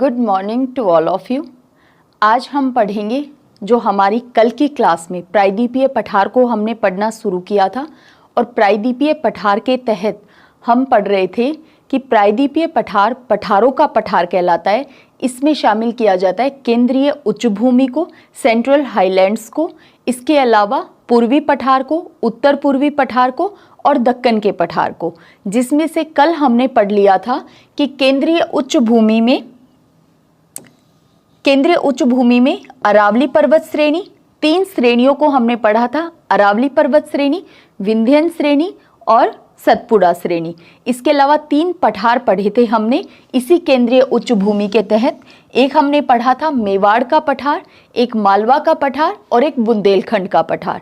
Good morning to all of you. आज हम पढ़ेंगे जो हमारी कल की क्लास में प्रायद्वीपीय पठार को हमने पढ़ना शुरू किया था और प्रायद्वीपीय पठार के तहत हम पढ़ रहे थे कि प्रायद्वीपीय पठार पठारों का पठार कहलाता है। इसमें शामिल किया जाता है केंद्रीय उच्च भूमि को, सेंट्रल हाईलैंड्स को, इसके अलावा पूर्वी पठार को, उत्तर पूर्वी पठार को और दक्कन के पठार को, जिसमें से कल हमने पढ़ लिया था कि केंद्रीय उच्च भूमि में अरावली पर्वत श्रेणी, 3 श्रेणियों को हमने पढ़ा था, अरावली पर्वत श्रेणी, विंध्यन श्रेणी और सतपुड़ा श्रेणी। इसके अलावा 3 पठार पढ़े थे हमने इसी केंद्रीय उच्च भूमि के तहत। एक हमने पढ़ा था मेवाड़ का पठार, एक मालवा का पठार और एक बुंदेलखंड का पठार।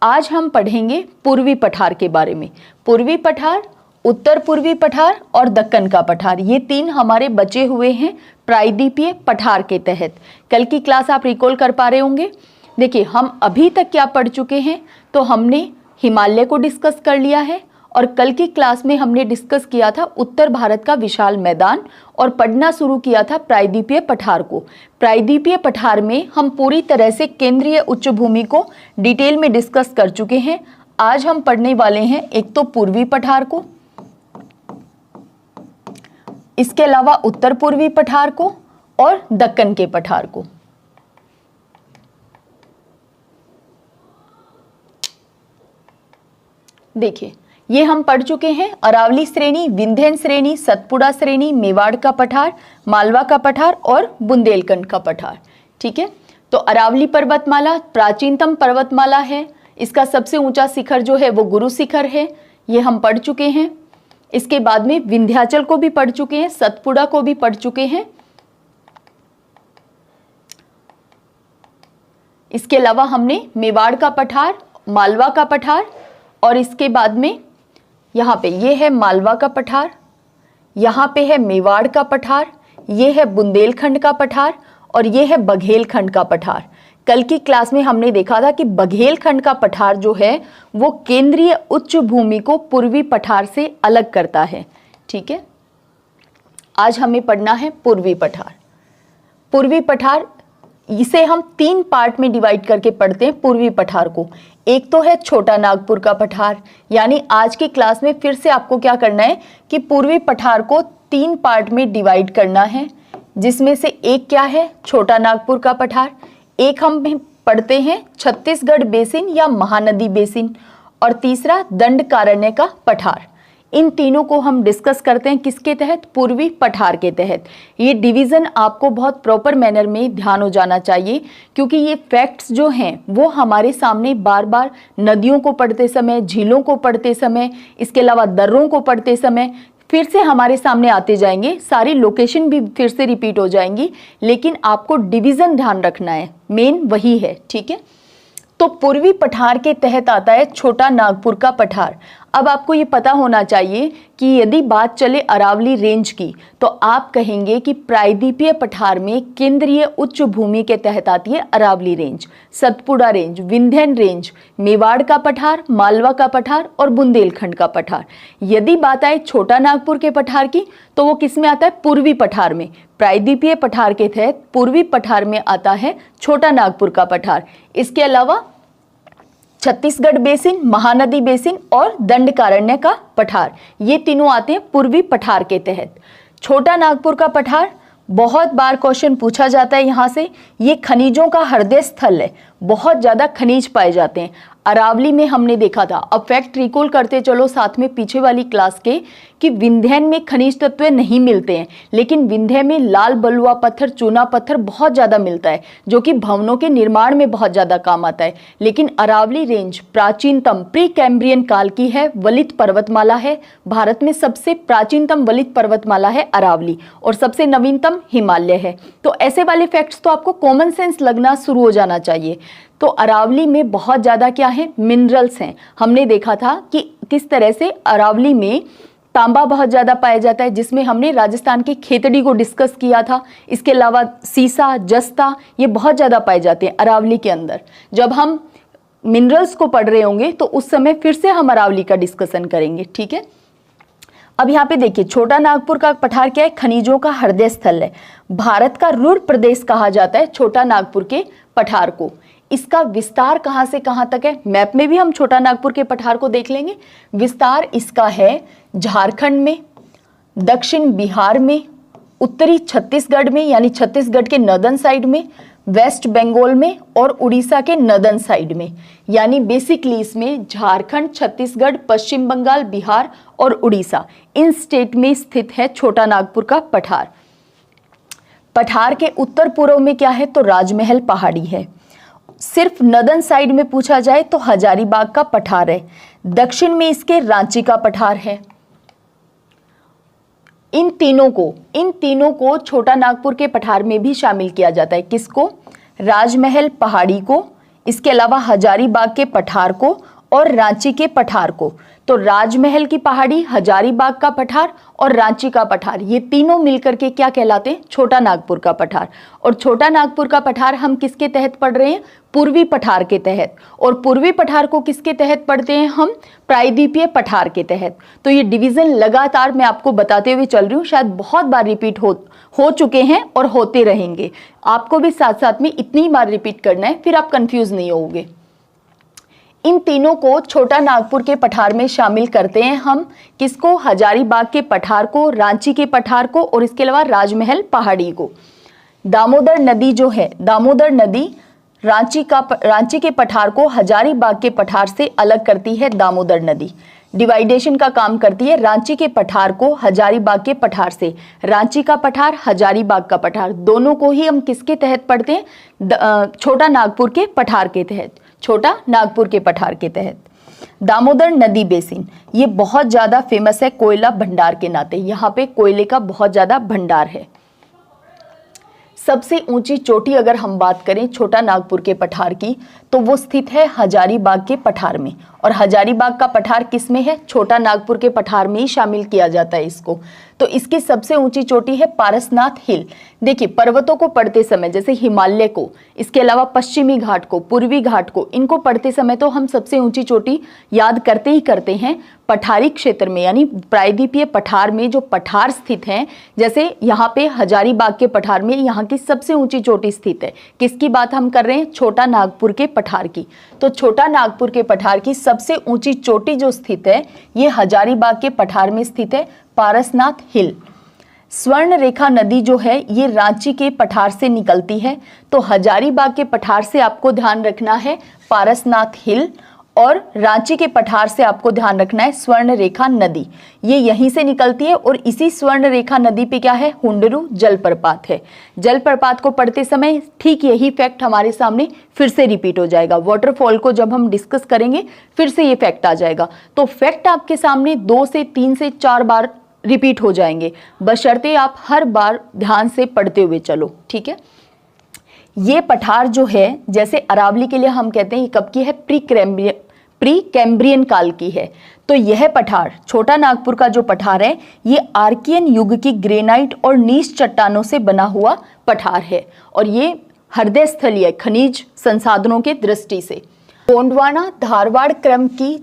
आज हम पढ़ेंगे पूर्वी पठार के बारे में। पूर्वी पठार, उत्तर पूर्वी पठार और दक्कन का पठार, ये 3 हमारे बचे हुए हैं प्रायद्वीपीय पठार के तहत। कल की क्लास आप रिकॉल कर पा रहे होंगे। देखिए, हम अभी तक क्या पढ़ चुके हैं, तो हमने हिमालय को डिस्कस कर लिया है और कल की क्लास में हमने डिस्कस किया था उत्तर भारत का विशाल मैदान और पढ़ना शुरू किया था प्रायद्वीपीय पठार को। प्रायद्वीपीय पठार में हम पूरी तरह से केंद्रीय उच्च भूमि को डिटेल में डिस्कस कर चुके हैं। आज हम पढ़ने वाले हैं एक तो पूर्वी पठार को, इसके अलावा उत्तर पूर्वी पठार को और दक्कन के पठार को। देखिए, ये हम पढ़ चुके हैं अरावली श्रेणी, विंध्यन श्रेणी, सतपुड़ा श्रेणी, मेवाड़ का पठार, मालवा का पठार और बुंदेलखंड का पठार। ठीक है, तो अरावली पर्वतमाला प्राचीनतम पर्वतमाला है। इसका सबसे ऊंचा शिखर जो है वो गुरु शिखर है, ये हम पढ़ चुके हैं। इसके बाद में विंध्याचल को भी पढ़ चुके हैं, सतपुड़ा को भी पढ़ चुके हैं। इसके अलावा हमने मेवाड़ का पठार, मालवा का पठार और इसके बाद में यहाँ पे ये है मालवा का पठार, यहाँ पे है मेवाड़ का पठार, ये है बुंदेलखंड का पठार और ये है बघेलखंड का पठार। कल की क्लास में हमने देखा था कि बघेलखंड का पठार जो है वो केंद्रीय उच्च भूमि को पूर्वी पठार से अलग करता है। ठीक है, आज हमें पढ़ना है पूर्वी पठार। पूर्वी पठार, इसे हम 3 पार्ट में डिवाइड करके पढ़ते हैं पूर्वी पठार को। एक तो है छोटा नागपुर का पठार, यानी आज की क्लास में फिर से आपको क्या करना है कि पूर्वी पठार को 3 पार्ट में डिवाइड करना है, जिसमें से एक क्या है छोटा नागपुर का पठार, एक हम पढ़ते हैं छत्तीसगढ़ बेसिन या महानदी बेसिन और तीसरा दंडकारण्य का पठार। इन तीनों को हम डिस्कस करते हैं किसके तहत, पूर्वी पठार के तहत। ये डिवीज़न आपको बहुत प्रॉपर मैनर में ध्यान हो जाना चाहिए, क्योंकि ये फैक्ट्स जो हैं वो हमारे सामने बार बार नदियों को पढ़ते समय, झीलों को पढ़ते समय, इसके अलावा दर्रों को पढ़ते समय फिर से हमारे सामने आते जाएंगे। सारी लोकेशन भी फिर से रिपीट हो जाएंगी, लेकिन आपको डिवीज़न ध्यान रखना है, मेन वही है। ठीक है, तो पूर्वी पठार के तहत आता है छोटा नागपुर का पठार। अब आपको ये पता होना चाहिए कि यदि बात चले अरावली रेंज की, तो आप कहेंगे कि प्रायद्वीपीय पठार में केंद्रीय उच्च भूमि के तहत आती है Aravalli range, Satpura range, Vindhyan range, Mewar का पठार, मालवा का पठार और बुंदेलखंड का पठार। यदि बात आए छोटा नागपुर के पठार की, तो वो किस में आता है, पूर्वी पठार में। प्रायद्वीपीय पठार के तहत पूर्वी पठार में आता है छोटा नागपुर का पठार। इसके अलावा छत्तीसगढ़ बेसिन, महानदी बेसिन और दंडकारण्य का पठार, ये तीनों आते हैं पूर्वी पठार के तहत। छोटा नागपुर का पठार बहुत बार क्वेश्चन पूछा जाता है यहाँ से। ये खनिजों का हृदय स्थल है, बहुत ज़्यादा खनिज पाए जाते हैं। अरावली में हमने देखा था, अब फैक्ट रिकॉल करते चलो साथ में पीछे वाली क्लास के, कि विंध्यन में खनिज तत्व नहीं मिलते हैं, लेकिन विंध्य में लाल बलुआ पत्थर, चूना पत्थर बहुत ज़्यादा मिलता है, जो कि भवनों के निर्माण में बहुत ज़्यादा काम आता है। लेकिन अरावली रेंज प्राचीनतम प्री कैम्ब्रियन काल की है, वलित पर्वतमाला है। भारत में सबसे प्राचीनतम वलित पर्वतमाला है अरावली और सबसे नवीनतम हिमालय है। तो ऐसे वाले फैक्ट्स तो आपको कॉमन सेंस लगना शुरू हो जाना चाहिए। तो अरावली में बहुत ज़्यादा क्या है, मिनरल्स हैं। हमने देखा था कि किस तरह से अरावली में तांबा बहुत ज़्यादा पाया जाता है, जिसमें हमने राजस्थान की खेतड़ी को डिस्कस किया था। इसके अलावा सीसा, जस्ता, ये बहुत ज़्यादा पाए जाते हैं अरावली के अंदर। जब हम मिनरल्स को पढ़ रहे होंगे तो उस समय फिर से हम अरावली का डिस्कशन करेंगे। ठीक है, अब यहाँ पे देखिए छोटा नागपुर का पठार क्या है, खनिजों का हृदय स्थल है। भारत का रुर प्रदेश कहा जाता है छोटा नागपुर के पठार को। इसका विस्तार कहां से कहां तक है, मैप में भी हम छोटा नागपुर के पठार को देख लेंगे। विस्तार इसका है झारखंड में, दक्षिण बिहार में, उत्तरी छत्तीसगढ़ में यानी छत्तीसगढ़ के नॉर्दर्न साइड में, वेस्ट बंगाल में और उड़ीसा के नॉर्दर्न साइड में। यानी बेसिकली इसमें झारखंड, छत्तीसगढ़, पश्चिम बंगाल, बिहार और उड़ीसा इन स्टेट में स्थित है छोटा नागपुर का पठार। पठार के उत्तर पूर्व में क्या है, तो राजमहल पहाड़ी है। सिर्फ नॉर्दर्न साइड में पूछा जाए तो हजारीबाग का पठार है। दक्षिण में इसके रांची का पठार है। इन तीनों को छोटा नागपुर के पठार में भी शामिल किया जाता है। किसको, राजमहल पहाड़ी को, इसके अलावा हजारीबाग के पठार को और रांची के पठार को। तो राजमहल की पहाड़ी, हजारीबाग का पठार और रांची का पठार, ये तीनों मिलकर के क्या कहलाते हैं, छोटा नागपुर का पठार। और छोटा नागपुर का पठार हम किसके तहत पढ़ रहे हैं, पूर्वी पठार के तहत। और पूर्वी पठार को किसके तहत पढ़ते हैं हम, प्रायद्वीपीय पठार के तहत। तो ये डिवीजन लगातार मैं आपको बताते हुए चल रही हूँ, शायद बहुत बार रिपीट हो चुके हैं और होते रहेंगे। आपको भी साथ साथ में इतनी बार रिपीट करना है, फिर आप कंफ्यूज नहीं होगे। इन तीनों को छोटा नागपुर के पठार में शामिल करते हैं हम। किसको, हजारीबाग के पठार को, रांची के पठार को और इसके अलावा राजमहल पहाड़ी को। दामोदर नदी जो है, दामोदर नदी रांची के पठार को हजारीबाग के पठार से अलग करती है। दामोदर नदी डिवाइडेशन का काम करती है रांची के पठार को हजारीबाग के पठार से। रांची का पठार, हजारीबाग का पठार, दोनों को ही हम किसके तहत पढ़ते हैं, छोटा नागपुर के पठार के तहत, छोटा नागपुर के पठार के तहत। दामोदर नदी बेसिन ये बहुत ज़्यादा फेमस है कोयला भंडार के नाते। यहाँ पे कोयले का बहुत ज़्यादा भंडार है। सबसे ऊंची चोटी अगर हम बात करें छोटा नागपुर के पठार की, तो वो स्थित है हजारीबाग के पठार में। और हजारीबाग का पठार किस में है, छोटा नागपुर के पठार में ही शामिल किया जाता है इसको। तो इसकी सबसे ऊंची चोटी है पारसनाथ हिल। देखिए पर्वतों को पढ़ते समय, जैसे हिमालय को, इसके अलावा पश्चिमी घाट को, पूर्वी घाट को, इनको पढ़ते समय तो हम सबसे ऊंची चोटी याद करते ही करते हैं। पठारी क्षेत्र में यानी प्रायद्वीपीय पठार में जो पठार स्थित हैं, जैसे यहाँ पे हजारीबाग के पठार में यहाँ की सबसे ऊंची चोटी स्थित है। किसकी बात हम कर रहे हैं, छोटा नागपुर के पठार की। तो छोटा नागपुर के पठार की सबसे ऊंची चोटी जो स्थित है, ये हजारीबाग के पठार में स्थित है, पारसनाथ हिल। स्वर्ण रेखा नदी जो है ये रांची के पठार से निकलती है। तो हजारीबाग के पठार से आपको ध्यान रखना है पारसनाथ हिल, और रांची के पठार से आपको ध्यान रखना है स्वर्ण रेखा नदी। ये यहीं से निकलती है और इसी स्वर्ण रेखा नदी पे क्या है, हुंडरू जलप्रपात है। जलप्रपात को पढ़ते समय ठीक यही फैक्ट हमारे सामने फिर से रिपीट हो जाएगा। वाटरफॉल को जब हम डिस्कस करेंगे फिर से ये फैक्ट आ जाएगा। तो फैक्ट आपके सामने 2 से 3 से 4 बार रिपीट हो जाएंगे, बशर्ते आप हर बार ध्यान से पढ़ते हुए चलो, ठीक है। ये पठार जो है, जैसे अरावली के लिए हम कहते हैं ये कब की है, प्री कैम्ब्रियन काल की है। तो यह पठार, छोटा नागपुर का जो पठार है, ये आर्कियन युग की ग्रेनाइट और नीच चट्टानों से बना हुआ पठार है और ये हृदय स्थलीय खनिज संसाधनों के दृष्टि से। गोंडवाना धारवाड़ क्रम की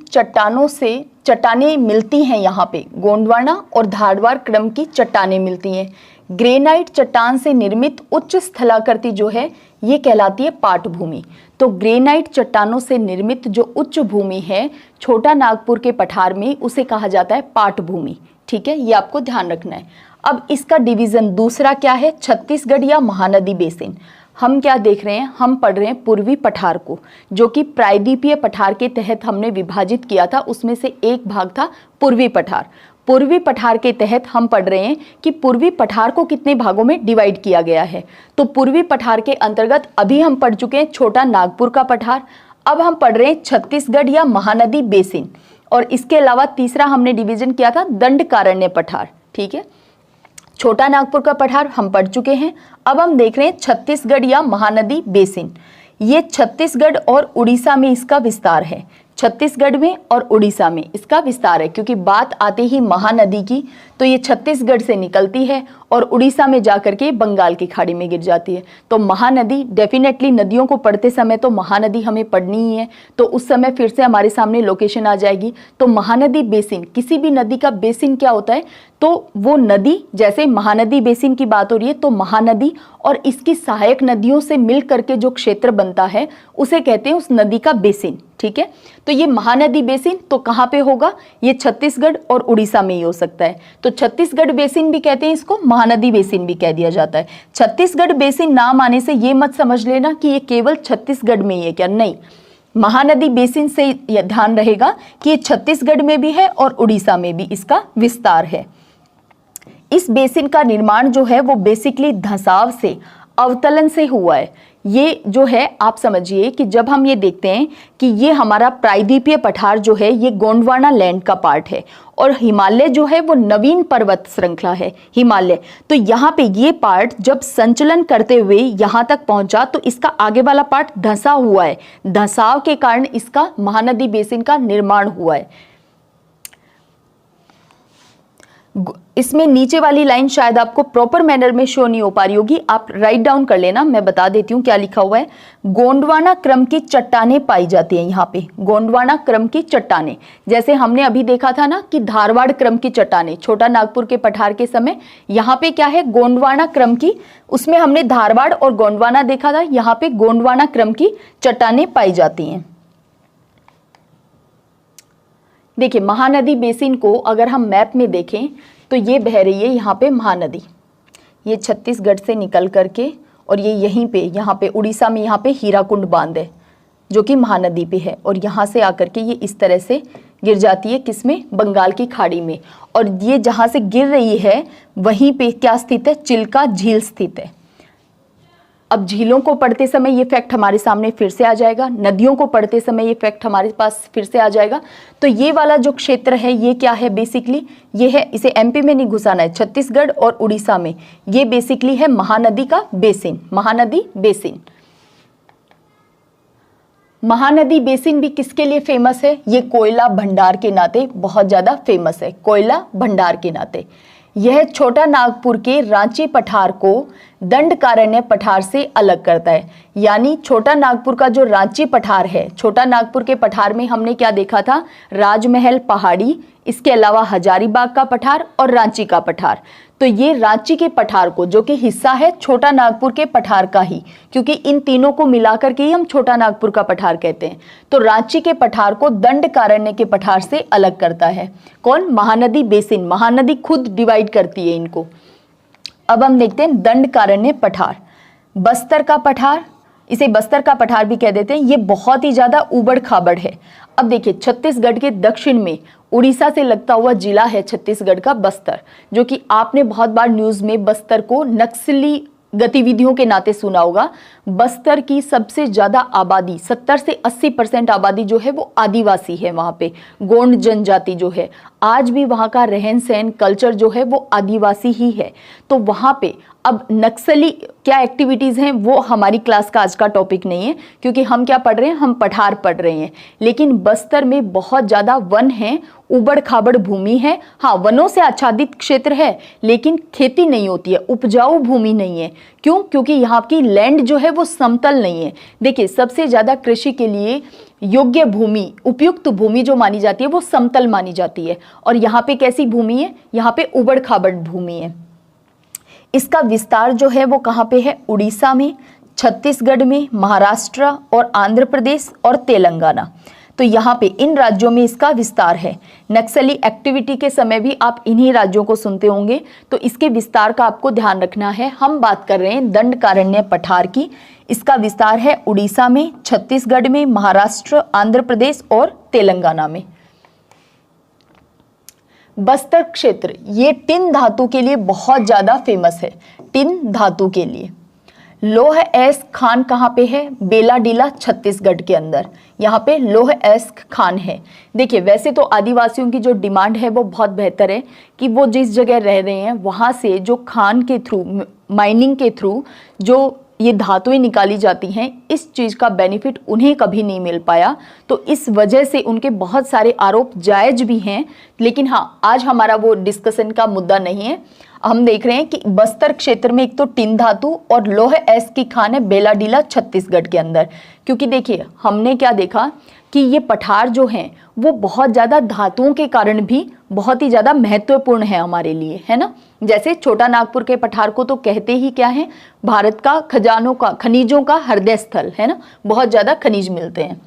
चट्टानें मिलती हैं यहाँ पे। गोंडवाना और धारवाड़ क्रम की चट्टानें मिलती हैं। ग्रेनाइट चट्टान से निर्मित उच्च स्थलाकृति जो है ये कहलाती है पाटभूमि। तो ग्रेनाइट चट्टानों से निर्मित जो उच्च भूमि है छोटा नागपुर के पठार में, उसे कहा जाता है पाटभूमि, ठीक है, ये आपको ध्यान रखना है। अब इसका डिवीजन दूसरा क्या है, छत्तीसगढ़ या महानदी बेसिन। हम क्या देख रहे हैं, हम पढ़ रहे हैं पूर्वी पठार को, जो कि प्रायद्वीपीय पठार के तहत हमने विभाजित किया था, उसमें से एक भाग था पूर्वी पठार। पूर्वी पठार के तहत हम पढ़ रहे हैं कि पूर्वी पठार को कितने भागों में डिवाइड किया गया है। तो पूर्वी पठार के अंतर्गत अभी हम पढ़ चुके हैं छोटा नागपुर का पठार। अब हम पढ़ रहे हैं छत्तीसगढ़ या महानदी बेसिन, और इसके अलावा तीसरा हमने डिवीजन किया था दंडकारण्य पठार, ठीक है। छोटा नागपुर का पठार हम पढ़ चुके हैं। अब हम देख रहे हैं छत्तीसगढ़ या महानदी बेसिन। ये छत्तीसगढ़ और उड़ीसा में इसका विस्तार है। छत्तीसगढ़ में और उड़ीसा में इसका विस्तार है, क्योंकि बात आते ही महानदी की तो ये छत्तीसगढ़ से निकलती है और उड़ीसा में जाकर के बंगाल की खाड़ी में गिर जाती है। तो महानदी, डेफिनेटली नदियों को पढ़ते समय तो महानदी हमें पढ़नी ही है, तो उस समय फिर से हमारे सामने लोकेशन आ जाएगी। तो महानदी बेसिन, किसी भी नदी का बेसिन क्या होता है, तो वो नदी, जैसे महानदी बेसिन की बात हो रही है तो महानदी और इसकी सहायक नदियों से मिल करके जो क्षेत्र बनता है उसे कहते हैं उस नदी का बेसिन। ठीक है, तो ये महानदी बेसिन तो कहाँ पे होगा, ये छत्तीसगढ़ और उड़ीसा में ही हो सकता है। तो छत्तीसगढ़ बेसिन भी कहते हैं इसको, महानदी बेसिन भी कह दिया जाता है। छत्तीसगढ़ बेसिन नाम आने से ये मत समझ लेना कि ये केवल छत्तीसगढ़ में ही है, क्या नहीं, महानदी बेसिन से यह ध्यान रहेगा कि ये छत्तीसगढ़ में भी है और उड़ीसा में भी इसका विस्तार है। इस बेसिन का निर्माण जो है वो बेसिकली धंसाव से, अवतलन से हुआ है। ये जो है आप समझिए कि जब हम ये देखते हैं कि ये हमारा प्रायद्वीपीय पठार जो है ये गोंडवाना लैंड का पार्ट है और हिमालय जो है वो नवीन पर्वत श्रृंखला है हिमालय। तो यहाँ पे ये पार्ट जब संचलन करते हुए यहाँ तक पहुंचा तो इसका आगे वाला पार्ट धंसा हुआ है, धंसाव के कारण इसका महानदी बेसिन का निर्माण हुआ है। इसमें नीचे वाली लाइन शायद आपको प्रॉपर मैनर में शो नहीं हो पा रही होगी, आप राइट डाउन कर लेना, मैं बता देती हूँ क्या लिखा हुआ है। गोंडवाना क्रम की चट्टानें पाई जाती हैं यहाँ पे, गोंडवाना क्रम की चट्टानें, जैसे हमने अभी देखा था ना कि धारवाड़ क्रम की चट्टानें छोटा नागपुर के पठार के समय, यहाँ पे क्या है गोंडवाना क्रम की, उसमें हमने धारवाड़ और गोंडवाना देखा था, यहाँ पे गोंडवाना क्रम की चट्टानें पाई जाती हैं। देखिए महानदी बेसिन को अगर हम मैप में देखें तो ये बह रही है यहाँ पे महानदी, ये छत्तीसगढ़ से निकल करके और ये यहीं पे, यहाँ पे उड़ीसा में यहाँ पे हीराकुंड बांध है जो कि महानदी पे है और यहाँ से आकर के ये इस तरह से गिर जाती है किसमें, बंगाल की खाड़ी में। और ये जहाँ से गिर रही है वहीं पे क्या स्थित है, चिल्का झील स्थित है। अब झीलों को पढ़ते समय ये फैक्ट हमारे सामने फिर से आ जाएगा, नदियों को पढ़ते समय ये फैक्ट हमारे पास फिर से आ जाएगा। तो ये वाला जो क्षेत्र है ये क्या है, बेसिकली ये है, इसे एमपी में नहीं घुसाना है, छत्तीसगढ़ और उड़ीसा में, ये बेसिकली है महानदी का basin, Mahanadi basin. Mahanadi basin भी किसके लिए फेमस है, ये कोयला भंडार के नाते बहुत ज्यादा फेमस है, कोयला भंडार के नाते। यह छोटा नागपुर के रांची पठार को दंडकारण्य पठार से अलग करता है। यानी छोटा नागपुर का जो रांची पठार है, छोटा नागपुर के पठार में हमने क्या देखा था, राजमहल पहाड़ी, इसके अलावा हजारीबाग का पठार और रांची का पठार। तो ये रांची के पठार को, जो कि हिस्सा है छोटा नागपुर के पठार का ही, क्योंकि इन तीनों को मिलाकर के ही हम छोटा नागपुर का पठार कहते हैं, तो रांची के पठार को दंडकारण्य के पठार से अलग करता है कौन, महानदी बेसिन। महानदी खुद डिवाइड करती है इनको। अब हम देखते हैं दंडकारण्य पठार, बस्तर का पठार, इसे बस्तर का पठार भी कह देते हैं, ये बहुत ही ज्यादा उबड़ खाबड़ है। अब देखिए छत्तीसगढ़ के दक्षिण में उड़ीसा से लगता हुआ जिला है छत्तीसगढ़ का बस्तर, जो कि आपने बहुत बार न्यूज में बस्तर को नक्सली गतिविधियों के नाते सुना होगा। बस्तर की सबसे ज्यादा आबादी 70 से 80% आबादी जो है वो आदिवासी है, वहां पे गोंड जनजाति जो है, आज भी वहां का रहन सहन कल्चर जो है वो आदिवासी ही है। तो वहां पे अब नक्सली क्या एक्टिविटीज हैं वो हमारी क्लास का आज का टॉपिक नहीं है, क्योंकि हम क्या पढ़ रहे हैं, हम पठार पढ़ रहे हैं। लेकिन बस्तर में बहुत ज्यादा वन है, उबड़ खाबड़ भूमि है, हाँ वनों से आच्छादित क्षेत्र है, लेकिन खेती नहीं होती है, उपजाऊ भूमि नहीं है। क्यों? क्योंकि यहाँ की लैंड जो है वो समतल नहीं है। देखिए सबसे ज्यादा कृषि के लिए योग्य भूमि, उपयुक्त भूमि जो मानी जाती है वो समतल मानी जाती है, और यहाँ पे कैसी भूमि है, यहाँ पे उबड़ खाबड़ भूमि है। इसका विस्तार जो है वो कहाँ पे है, उड़ीसा में, छत्तीसगढ़ में, महाराष्ट्र और आंध्र प्रदेश और तेलंगाना। तो यहाँ पे इन राज्यों में इसका विस्तार है। नक्सली एक्टिविटी के समय भी आप इन्हीं राज्यों को सुनते होंगे, तो इसके विस्तार का आपको ध्यान रखना है। हम बात कर रहे हैं दंडकारण्य पठार की, इसका विस्तार है उड़ीसा में, छत्तीसगढ़ में, महाराष्ट्र, आंध्र प्रदेश और तेलंगाना में। बस्तर क्षेत्र ये टिन धातु के लिए बहुत ज्यादा फेमस है, टिन धातु के लिए। लोह एस्क खान कहाँ पे है, बेलाडीला छत्तीसगढ़ के अंदर, यहाँ पे लोह एस्क खान है। देखिए वैसे तो आदिवासियों की जो डिमांड है वो बहुत बेहतर है कि वो जिस जगह रह रहे हैं वहाँ से जो खान के थ्रू, माइनिंग के थ्रू जो ये धातुएं निकाली जाती हैं, इस चीज़ का बेनिफिट उन्हें कभी नहीं मिल पाया, तो इस वजह से उनके बहुत सारे आरोप जायज भी हैं। लेकिन हाँ, आज हमारा वो डिस्कशन का मुद्दा नहीं है। हम देख रहे हैं कि बस्तर क्षेत्र में एक तो टिन धातु और लौह एस की खान है बेलाडीला छत्तीसगढ़ के अंदर। क्योंकि देखिए हमने क्या देखा कि ये पठार जो हैं वो बहुत ज़्यादा धातुओं के कारण भी बहुत ही ज़्यादा महत्वपूर्ण है हमारे लिए, है ना। जैसे छोटा नागपुर के पठार को तो कहते ही क्या है, भारत का खजानों का, खनिजों का हृदय स्थल, है ना, बहुत ज़्यादा खनिज मिलते हैं।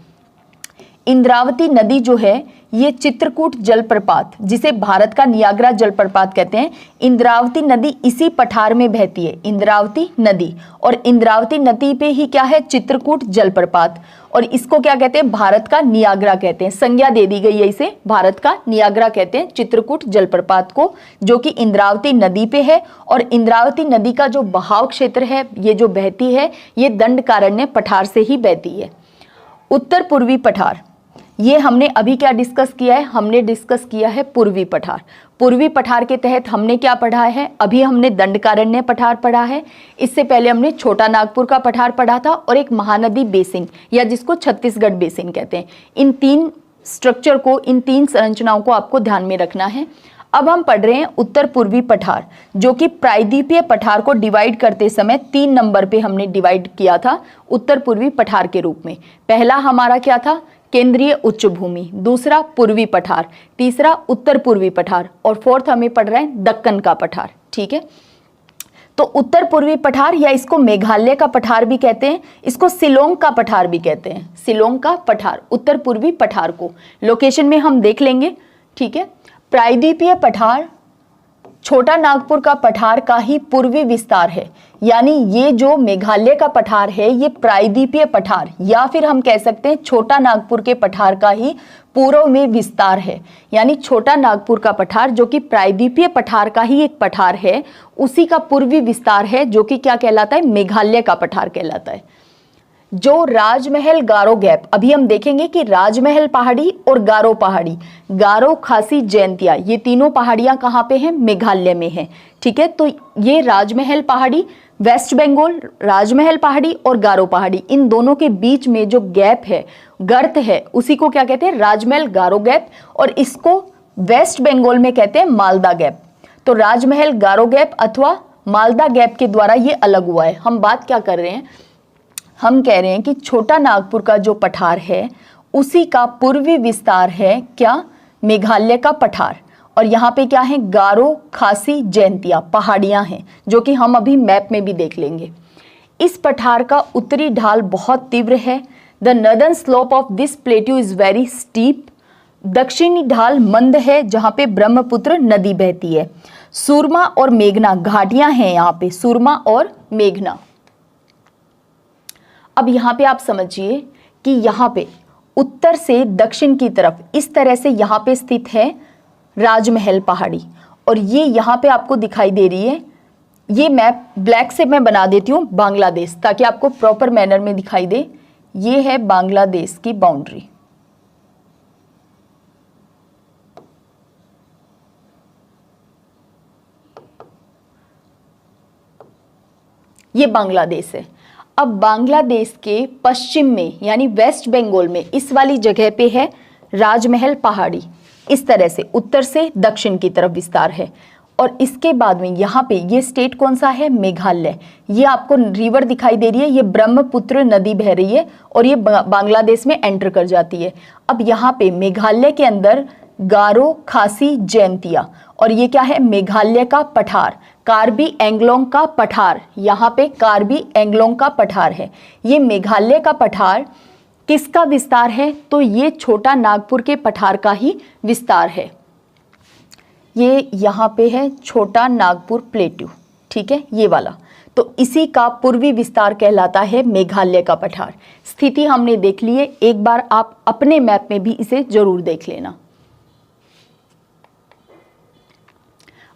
इंद्रावती नदी जो है ये चित्रकूट जलप्रपात, जिसे भारत का नियाग्रा जलप्रपात कहते हैं, इंद्रावती नदी इसी पठार में बहती है, इंद्रावती नदी। और इंद्रावती नदी पे ही क्या है, चित्रकूट जलप्रपात, और इसको क्या कहते हैं, भारत का नियाग्रा कहते हैं। संज्ञा दे दी गई है इसे, भारत का नियाग्रा कहते हैं चित्रकूट जलप्रपात को, जो कि इंद्रावती नदी पे है। और इंद्रावती नदी का जो बहाव क्षेत्र है, ये जो बहती है, ये दंडकारण्य पठार से ही बहती है। उत्तर पूर्वी पठार, ये हमने अभी क्या डिस्कस किया है, हमने डिस्कस किया है पूर्वी पठार। पूर्वी पठार के तहत हमने क्या पढ़ा है, अभी हमने दंडकारण्य पठार पढ़ा है, इससे पहले हमने छोटा नागपुर का पठार पढ़ा था, और एक महानदी बेसिन या जिसको छत्तीसगढ़ बेसिन कहते हैं। इन तीन स्ट्रक्चर को, इन तीन संरचनाओं को आपको ध्यान में रखना है। अब हम पढ़ रहे हैं उत्तर पूर्वी पठार, जो कि प्रायद्वीपीय पठार को डिवाइड करते समय 3 नंबर पे हमने डिवाइड किया था उत्तर पूर्वी पठार के रूप में। पहला हमारा क्या था, केंद्रीय उच्च भूमि, दूसरा पूर्वी पठार, तीसरा उत्तर पूर्वी पठार, और फोर्थ हमें पढ़ रहा है दक्कन का पठार। ठीक है, तो उत्तर पूर्वी पठार या इसको मेघालय का पठार भी कहते हैं, इसको शिलोंग का पठार भी कहते हैं, शिलोंग का पठार, उत्तर पूर्वी पठार को लोकेशन में हम देख लेंगे। ठीक है, प्रायद्वीपीय पठार छोटा नागपुर का पठार का ही पूर्वी विस्तार है, यानी ये जो मेघालय का पठार है ये प्रायद्वीपीय पठार, या फिर हम कह सकते हैं छोटा नागपुर के पठार का ही पूर्व में विस्तार है। यानी छोटा नागपुर का पठार जो कि प्रायद्वीपीय पठार का ही एक पठार है, उसी का पूर्वी विस्तार है, जो कि क्या कहलाता है, मेघालय का पठार कहलाता है। जो राजमहल गारो गैप, अभी हम देखेंगे कि राजमहल पहाड़ी और गारो पहाड़ी, गारो खासी जयंतिया, ये तीनों पहाड़ियां कहाँ पे हैं, मेघालय में हैं। ठीक है, तो ये राजमहल पहाड़ी, वेस्ट बंगाल राजमहल पहाड़ी और गारो पहाड़ी, इन दोनों के बीच में जो गैप है, गर्त है, उसी को क्या कहते हैं, राजमहल गारो गैप, और इसको वेस्ट बंगाल में कहते हैं मालदा गैप। तो राजमहल गारो गैप अथवा मालदा गैप के द्वारा ये अलग हुआ है। हम बात क्या कर रहे हैं, हम कह रहे हैं कि छोटा नागपुर का जो पठार है उसी का पूर्वी विस्तार है क्या, मेघालय का पठार, और यहाँ पे क्या है, गारो खासी जयंतिया पहाड़ियाँ हैं, जो कि हम अभी मैप में भी देख लेंगे। इस पठार का उत्तरी ढाल बहुत तीव्र है, the northern slope of this plateau is very steep. दक्षिणी ढाल मंद है, जहाँ पे ब्रह्मपुत्र नदी बहती है। सुरमा और मेघना घाटियाँ हैं यहाँ पे, सुरमा और मेघना। अब यहाँ पे आप समझिए कि यहाँ पे उत्तर से दक्षिण की तरफ इस तरह से यहाँ पे स्थित है राजमहल पहाड़ी, और ये यहाँ पे आपको दिखाई दे रही है। ये मैप ब्लैक से मैं बना देती हूँ बांग्लादेश, ताकि आपको प्रॉपर मैनर में दिखाई दे। ये है बांग्लादेश की बाउंड्री, ये बांग्लादेश है। अब बांग्लादेश के पश्चिम में यानी वेस्ट बंगाल में इस वाली जगह पे है राजमहल पहाड़ी, इस तरह से उत्तर से दक्षिण की तरफ विस्तार है। और इसके बाद में यहाँ पे ये स्टेट कौन सा है, मेघालय। ये आपको रिवर दिखाई दे रही है, ये ब्रह्मपुत्र नदी बह रही है और ये बांग्लादेश में एंटर कर जाती है। अब यहाँ पे मेघालय के अंदर गारो खासी जयंतिया, और ये क्या है, मेघालय का पठार, कार्बी एंगलोंग का पठार। यहाँ पे कार्बी एंगलोंग का पठार है। ये मेघालय का पठार किसका विस्तार है, तो ये छोटा नागपुर के पठार का ही विस्तार है। ये यहाँ पे है छोटा नागपुर प्लेट्यू, ठीक है, ये वाला। तो इसी का पूर्वी विस्तार कहलाता है मेघालय का पठार। स्थिति हमने देख ली है, एक बार आप अपने मैप में भी इसे जरूर देख लेना।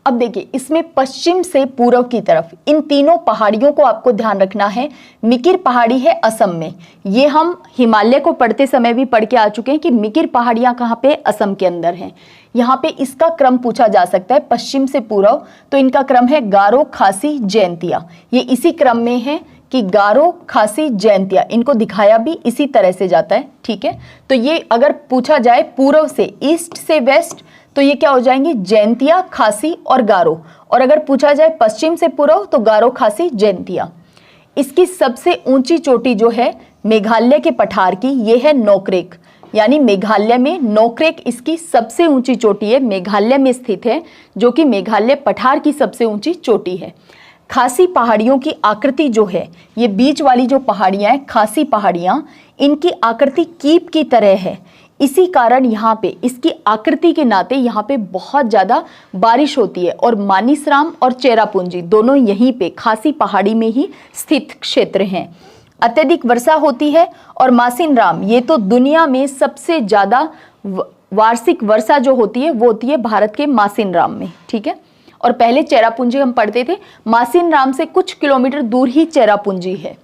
अब देखिए, इसमें पश्चिम से पूर्व की तरफ इन तीनों पहाड़ियों को आपको ध्यान रखना है। मिकिर पहाड़ी है असम में, ये हम हिमालय को पढ़ते समय भी पढ़ के आ चुके हैं कि मिकिर पहाड़ियां कहाँ पे, असम के अंदर हैं। यहाँ पे इसका क्रम पूछा जा सकता है पश्चिम से पूर्व, तो इनका क्रम है गारो खासी जयंतिया। ये इसी क्रम में है कि गारो, खासी, जैंतिया, इनको दिखाया भी इसी तरह से जाता है, ठीक है। तो ये अगर पूछा जाए पूर्व से, ईस्ट से वेस्ट, तो ये क्या हो जाएंगे, जैंतिया, खासी और गारो। और अगर पूछा जाए पश्चिम से पूर्व तो गारो, खासी, जैंतिया। इसकी सबसे ऊंची चोटी जो है मेघालय के पठार की, ये है नोकरेक, यानी मेघालय में नोकरेक इसकी सबसे ऊंची चोटी है, मेघालय में स्थित है, जो कि मेघालय पठार की सबसे ऊंची चोटी है। खासी पहाड़ियों की आकृति जो है, ये बीच वाली जो पहाड़ियां हैं खासी पहाड़ियां, इनकी आकृति कीप की तरह है। इसी कारण यहाँ पे इसकी आकृति के नाते यहाँ पे बहुत ज़्यादा बारिश होती है। और मानिसराम और चेरापूंजी दोनों यहीं पे खासी पहाड़ी में ही स्थित क्षेत्र हैं। अत्यधिक वर्षा होती है। और मासिनराम, ये तो दुनिया में सबसे ज़्यादा वार्षिक वर्षा जो होती है वो होती है भारत के मासिनराम में, ठीक है। और पहले चेरापूंजी हम पढ़ते थे, मासिनराम से कुछ किलोमीटर दूर ही चेरापूंजी है।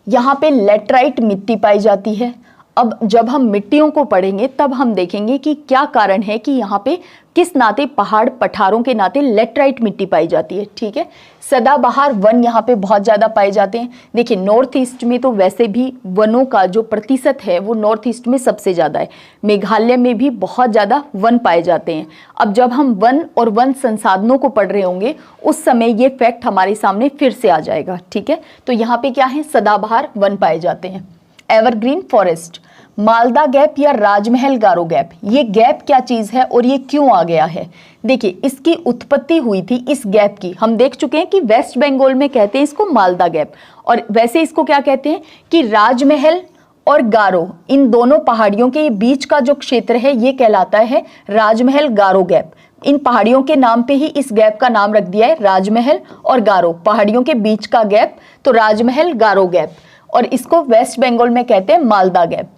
यहाँ पे लेटराइट मिट्टी पाई जाती है। अब जब हम मिट्टियों को पढ़ेंगे तब हम देखेंगे कि क्या कारण है कि यहाँ पे किस नाते पहाड़ पठारों के नाते लेटराइट मिट्टी पाई जाती है, ठीक है। सदाबहार वन यहाँ पे बहुत ज़्यादा पाए जाते हैं। देखिए नॉर्थ ईस्ट में तो वैसे भी वनों का जो प्रतिशत है वो नॉर्थ ईस्ट में सबसे ज़्यादा है। मेघालय में भी बहुत ज़्यादा वन पाए जाते हैं। अब जब हम वन और वन संसाधनों को पढ़ रहे होंगे उस समय ये फैक्ट हमारे सामने फिर से आ जाएगा, ठीक है। तो यहाँ पे क्या है, सदाबहार वन पाए जाते हैं। एवरग्रीन फॉरेस्ट, मालदा गैप या राजमहल गारो गैप, ये गैप क्या चीज़ है और ये क्यों आ गया है। देखिए इसकी उत्पत्ति हुई थी इस गैप की, हम देख चुके हैं कि वेस्ट बंगाल में कहते हैं इसको मालदा गैप, और वैसे इसको क्या कहते हैं कि राजमहल और गारो, इन दोनों पहाड़ियों के बीच का जो क्षेत्र है ये कहलाता है राजमहल गारो गैप। इन पहाड़ियों के नाम पे ही इस गैप का नाम रख दिया है राजमहल और गारो, पहाड़ियों के बीच का गैप, तो राजमहल गारो गैप। और इसको वेस्ट बंगाल में कहते हैं मालदा गैप।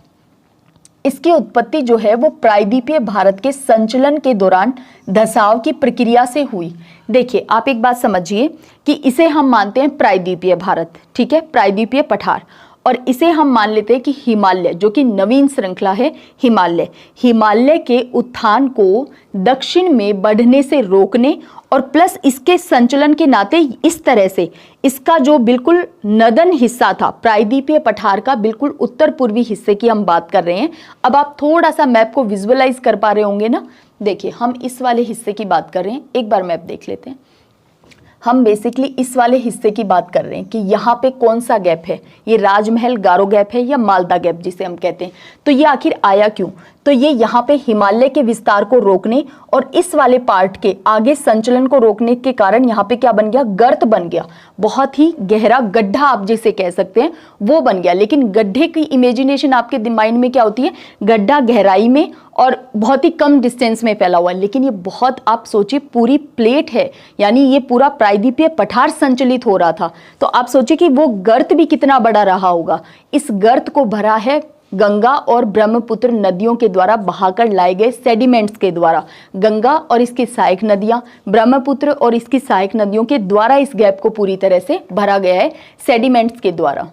इसकी उत्पत्ति जो है वो प्रायद्वीपीय भारत के संचलन के दौरान धसाव की प्रक्रिया से हुई। देखिए आप एक बात समझिए कि इसे हम मानते हैं प्रायद्वीपीय भारत, ठीक है, प्रायद्वीपीय पठार, और इसे हम मान लेते हैं कि हिमालय, जो कि नवीन श्रृंखला है हिमालय के उत्थान को दक्षिण में बढ़ने से रोकने और प्लस इसके संचलन के नाते इस तरह से इसका जो बिल्कुल नदन हिस्सा था प्रायद्वीपीय पठार का, बिल्कुल उत्तर पूर्वी हिस्से की हम बात कर रहे हैं। अब आप थोड़ा सा मैप को विजुअलाइज कर पा रहे होंगे ना। देखिए हम इस वाले हिस्से की बात कर रहे हैं, एक बार मैप देख लेते हैं। हम बेसिकली इस वाले हिस्से की बात कर रहे हैं कि यहाँ पे कौन सा गैप है, ये राजमहल गारो गैप है या मालदा गैप जिसे हम कहते हैं। तो ये आखिर आया क्यों, तो ये यहाँ पे हिमालय के विस्तार को रोकने और इस वाले पार्ट के आगे संचलन को रोकने के कारण यहाँ पे क्या बन गया, गर्त बन गया, बहुत ही गहरा गड्ढा आप जिसे कह सकते हैं वो बन गया। लेकिन गड्ढे की इमेजिनेशन आपके माइंड में क्या होती है, गड्ढा गहराई में और बहुत ही कम डिस्टेंस में फैला हुआ है, लेकिन ये बहुत, आप सोचिए पूरी प्लेट है, यानी ये पूरा प्रायद्वीपीय पठार संचलित हो रहा था। तो आप सोचिए कि वो गर्त भी कितना बड़ा रहा होगा। इस गर्त को भरा है गंगा और ब्रह्मपुत्र नदियों के द्वारा बहाकर लाए गए सेडिमेंट्स के द्वारा। गंगा और इसकी सहायक नदियां, ब्रह्मपुत्र और इसकी सहायक नदियों के द्वारा इस गैप को पूरी तरह से भरा गया है सेडिमेंट्स के द्वारा।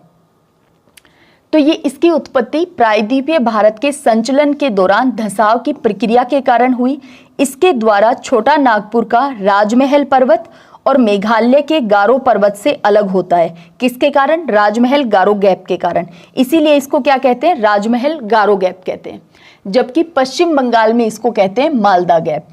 तो ये इसकी उत्पत्ति प्रायद्वीपीय भारत के संचलन के दौरान धसाव की प्रक्रिया के कारण हुई। इसके द्वारा छोटा नागपुर का राजमहल पर्वत और मेघालय के गारो पर्वत से अलग होता है। किसके कारण, राजमहल गारो गैप के कारण। इसीलिए इसको क्या कहते हैं, राजमहल गारो गैप कहते हैं। जबकि पश्चिम बंगाल में इसको कहते हैं मालदा गैप।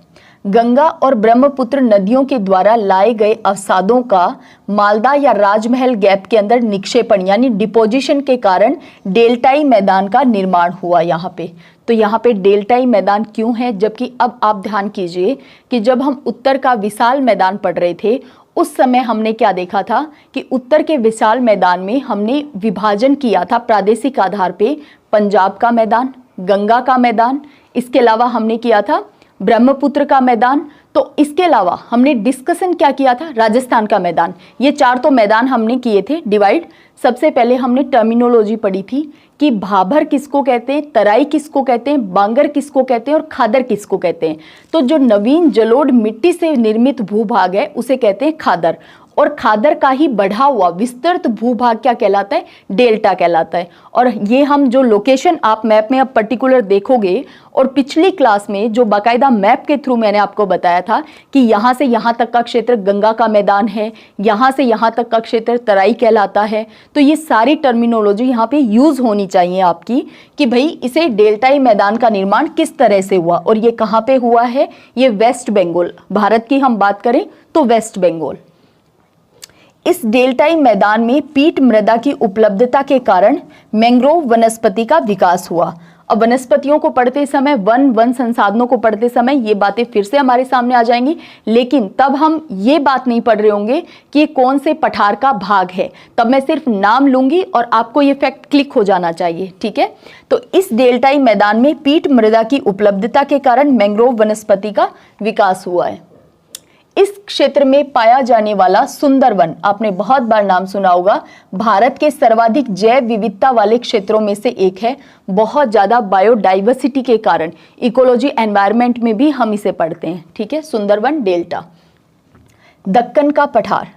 गंगा और ब्रह्मपुत्र नदियों के द्वारा लाए गए अवसादों का मालदा या राजमहल गैप के अंदर निक्षेपण यानी डिपोजिशन के कारण डेल्टाई मैदान का निर्माण हुआ यहाँ पे। तो यहाँ पे डेल्टाई मैदान क्यों है, जबकि अब आप ध्यान कीजिए कि जब हम उत्तर का विशाल मैदान पढ़ रहे थे उस समय हमने क्या देखा था कि उत्तर के विशाल मैदान में हमने विभाजन किया था प्रादेशिक आधार पे, पंजाब का मैदान, गंगा का मैदान, इसके अलावा हमने किया था ब्रह्मपुत्र का मैदान। तो इसके अलावा हमने डिस्कशन क्या किया था, राजस्थान का मैदान। ये चार तो मैदान हमने किए थे डिवाइड। सबसे पहले हमने टर्मिनोलॉजी पढ़ी थी कि भाभर किसको कहते हैं, तराई किसको कहते हैं, बांगर किसको कहते हैं और खादर किसको कहते हैं। तो जो नवीन जलोढ़ मिट्टी से निर्मित भूभाग है उसे कहते हैं खादर, और खादर का ही बढ़ा हुआ विस्तृत भूभाग क्या कहलाता है, डेल्टा कहलाता है। और ये हम जो लोकेशन आप मैप में अब पर्टिकुलर देखोगे, और पिछली क्लास में जो बाकायदा मैप के थ्रू मैंने आपको बताया था कि यहाँ से यहाँ तक का क्षेत्र गंगा का मैदान है, यहाँ से यहाँ तक का क्षेत्र तराई कहलाता है। तो ये सारी टर्मिनोलॉजी यहाँ पे यूज होनी चाहिए आपकी कि भाई इसे डेल्टाई मैदान का निर्माण किस तरह से हुआ, और ये कहाँ पे हुआ है, ये वेस्ट बंगाल, भारत की हम बात करें तो वेस्ट बंगाल। इस डेल्टाई मैदान में पीट मृदा की उपलब्धता के कारण मैंग्रोव वनस्पति का विकास हुआ। अब वनस्पतियों को पढ़ते समय, वन संसाधनों को पढ़ते समय ये बातें फिर से हमारे सामने आ जाएंगी, लेकिन तब हम ये बात नहीं पढ़ रहे होंगे कि ये कौन से पठार का भाग है। तब मैं सिर्फ नाम लूंगी और आपको ये फैक्ट क्लिक हो जाना चाहिए, ठीक है। तो इस डेल्टाई मैदान में पीट मृदा की उपलब्धता के कारण मैंग्रोव वनस्पति का विकास हुआ है। इस क्षेत्र में पाया जाने वाला सुंदरवन, आपने बहुत बार नाम सुना होगा, भारत के सर्वाधिक जैव विविधता वाले क्षेत्रों में से एक है। बहुत ज्यादा बायोडाइवर्सिटी के कारण, इकोलॉजी एनवायरनमेंट में भी हम इसे पढ़ते हैं, ठीक है। सुंदरवन डेल्टा। दक्कन का पठार,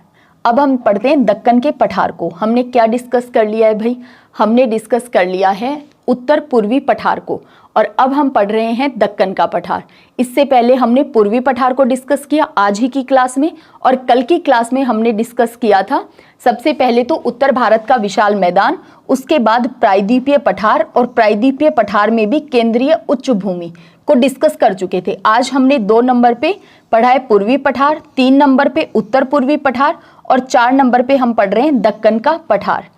अब हम पढ़ते हैं दक्कन के पठार को। हमने क्या डिस्कस कर लिया है भाई, हमने डिस्कस कर लिया है उत्तर पूर्वी पठार को, और अब हम पढ़ रहे हैं दक्कन का पठार। इससे पहले हमने पूर्वी पठार को डिस्कस किया आज ही की क्लास में, और कल की क्लास में हमने डिस्कस किया था सबसे पहले तो उत्तर भारत का विशाल मैदान, उसके बाद प्रायद्वीपीय पठार, और प्रायद्वीपीय पठार में भी केंद्रीय उच्च भूमि को डिस्कस कर चुके थे। आज हमने 2 नंबर पे पढ़ा है पूर्वी पठार, 3 नंबर पे उत्तर पूर्वी पठार, और 4 नंबर पे हम पढ़ रहे हैं दक्कन का पठार।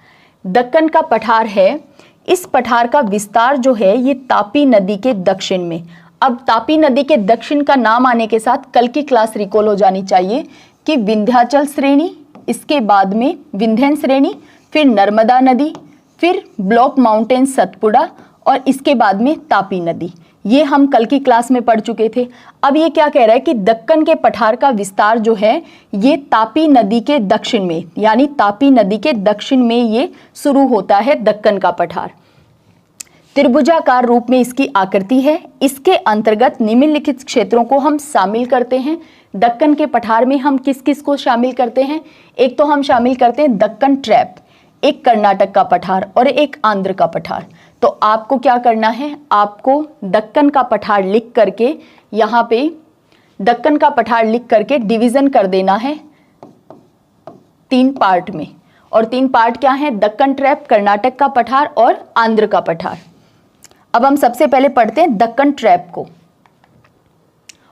दक्कन का पठार है, इस पठार का विस्तार जो है ये तापी नदी के दक्षिण में। अब तापी नदी के दक्षिण का नाम आने के साथ कल की क्लास रिकॉल हो जानी चाहिए कि विंध्याचल श्रेणी, इसके बाद में विंध्यन श्रेणी, फिर नर्मदा नदी, फिर ब्लॉक माउंटेन सतपुड़ा, और इसके बाद में तापी नदी। ये हम कल की क्लास में पढ़ चुके थे। अब ये क्या कह रहा है कि दक्कन के पठार का विस्तार जो है ये तापी नदी के दक्षिण में, यानी तापी नदी के दक्षिण में ये शुरू होता है दक्कन का पठार। त्रिभुजाकार रूप में इसकी आकृति है। इसके अंतर्गत निम्नलिखित क्षेत्रों को हम शामिल करते हैं। दक्कन के पठार में हम किस किस को शामिल करते हैं, एक तो हम शामिल करते हैं दक्कन ट्रैप, एक कर्नाटक का पठार और एक आंध्र का पठार। तो आपको क्या करना है, आपको दक्कन का पठार लिख करके यहाँ पे दक्कन का पठार लिख करके डिवीजन कर देना है 3 पार्ट में, और 3 पार्ट क्या है, दक्कन ट्रैप, कर्नाटक का पठार और आंध्र का पठार। अब हम सबसे पहले पढ़ते हैं दक्कन ट्रैप को।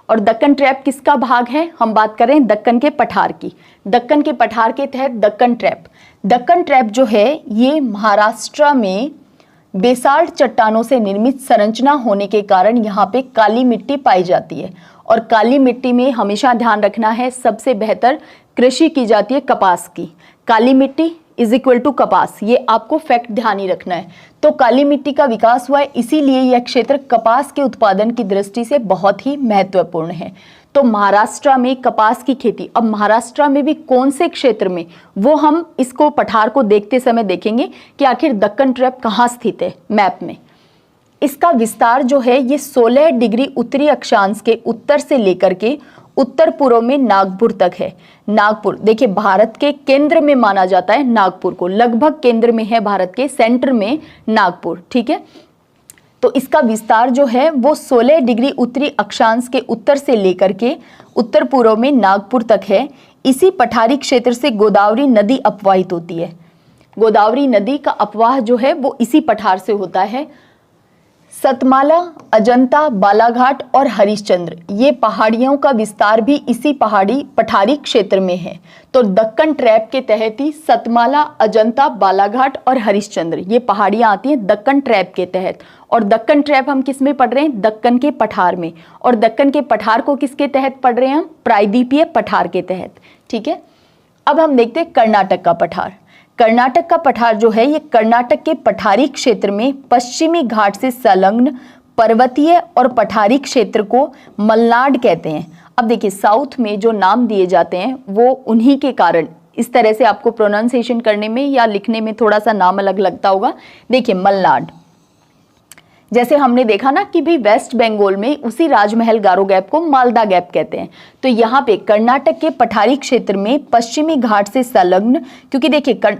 और दक्कन ट्रैप किसका भाग है, हम बात कर रहे हैं दक्कन के पठार की। दक्कन के पठार के तहत दक्कन ट्रैप, दक्कन ट्रैप जो है ये महाराष्ट्र में बेसाल्ट चट्टानों से निर्मित संरचना होने के कारण यहाँ पे काली मिट्टी पाई जाती है, और काली मिट्टी में हमेशा ध्यान रखना है सबसे बेहतर कृषि की जाती है कपास की। काली मिट्टी इज इक्वल टू कपास, ये आपको फैक्ट ध्यान ही रखना है। तो काली मिट्टी का विकास हुआ है, इसीलिए यह क्षेत्र कपास के उत्पादन की दृष्टि से बहुत ही महत्वपूर्ण है। तो महाराष्ट्र में कपास की खेती, अब महाराष्ट्र में भी कौन से क्षेत्र में, वो हम इसको पठार को देखते समय देखेंगे कि आखिर दक्कन ट्रैप कहाँ स्थित है मैप में। इसका विस्तार जो है ये 16 डिग्री उत्तरी अक्षांश के उत्तर से लेकर के उत्तर पूर्व में नागपुर तक है। नागपुर देखिए भारत के केंद्र में माना जाता है नागपुर को, लगभग केंद्र में है भारत के, सेंटर में नागपुर, ठीक है। तो इसका विस्तार जो है वो 16 डिग्री उत्तरी अक्षांश के उत्तर से लेकर के उत्तर पूर्व में नागपुर तक है। इसी पठारी क्षेत्र से गोदावरी नदी अपवाहित होती है। गोदावरी नदी का अपवाह जो है वो इसी पठार से होता है। सतमाला, अजंता, बालाघाट और हरिश्चंद्र, ये पहाड़ियों का विस्तार भी इसी पठारी क्षेत्र में है। तो दक्कन ट्रैप के तहत ही सतमाला, अजंता, बालाघाट और हरिश्चंद्र ये पहाड़ियां आती हैं दक्कन ट्रैप के तहत। और दक्कन ट्रैप हम किस में पढ़ रहे हैं, दक्कन के पठार में। और दक्कन के पठार को किसके तहत पढ़ रहे हैं हम, प्रायद्वीपीय पठार के तहत, ठीक है। अब हम देखते हैं कर्नाटक का पठार। कर्नाटक का पठार जो है ये कर्नाटक के पठारी क्षेत्र में पश्चिमी घाट से संलग्न पर्वतीय और पठारी क्षेत्र को मलनाड कहते हैं। अब देखिए साउथ में जो नाम दिए जाते हैं वो उन्हीं के कारण, इस तरह से आपको प्रोनाउंसिएशन करने में या लिखने में थोड़ा सा नाम अलग लगता होगा। देखिए मलनाड, जैसे हमने देखा ना कि भाई वेस्ट बंगाल में उसी राजमहल गारो गैप को मालदा गैप कहते हैं। तो यहाँ पे कर्नाटक के पठारी क्षेत्र में पश्चिमी घाट से संलग्न, क्योंकि देखिए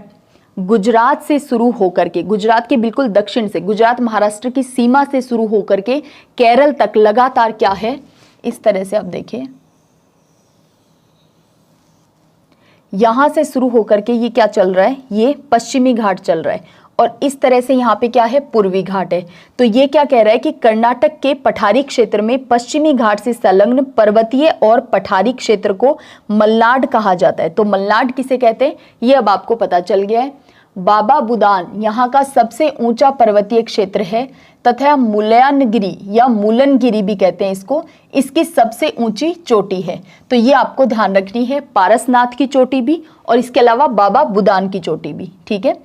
गुजरात से शुरू होकर के, गुजरात के बिल्कुल दक्षिण से, गुजरात महाराष्ट्र की सीमा से शुरू होकर के केरल तक लगातार क्या है, इस तरह से आप देखिए यहां से शुरू होकर के ये क्या चल रहा है, ये पश्चिमी घाट चल रहा है और इस तरह से यहाँ पे क्या है, पूर्वी घाट है। तो ये क्या कह रहा है कि कर्नाटक के पठारी क्षेत्र में पश्चिमी घाट से संलग्न पर्वतीय और पठारी क्षेत्र को मल्नाड कहा जाता है। तो मल्नाड किसे कहते हैं ये अब आपको पता चल गया है। बाबा बुदान यहाँ का सबसे ऊंचा पर्वतीय क्षेत्र है तथा मुलयनगिरी या मूलनगिरी भी कहते हैं इसको, इसकी सबसे ऊंची चोटी है। तो ये आपको ध्यान रखनी है, पारसनाथ की चोटी भी और इसके अलावा बाबा बुदान की चोटी भी। ठीक है,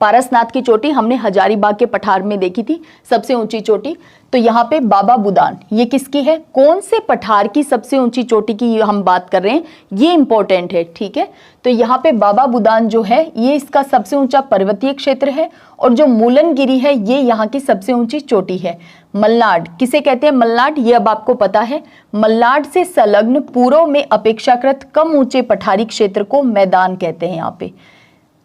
पारसनाथ की चोटी हमने हजारीबाग के पठार में देखी थी, सबसे ऊंची चोटी। तो यहाँ पे बाबा बुदान ये किसकी है, कौन से पठार की सबसे ऊंची चोटी की हम बात कर रहे हैं, ये इंपॉर्टेंट है। ठीक है, तो यहाँ पे बाबा बुदान जो है ये इसका सबसे ऊंचा पर्वतीय क्षेत्र है और जो मूलनगिरी है ये यहाँ की सबसे ऊंची चोटी है। मल्नाड किसे कहते हैं, मल्नाड ये अब आपको पता है। मल्नाड से संलग्न पूर्व में अपेक्षाकृत कम ऊंचे पठारी क्षेत्र को मैदान कहते हैं यहाँ पे,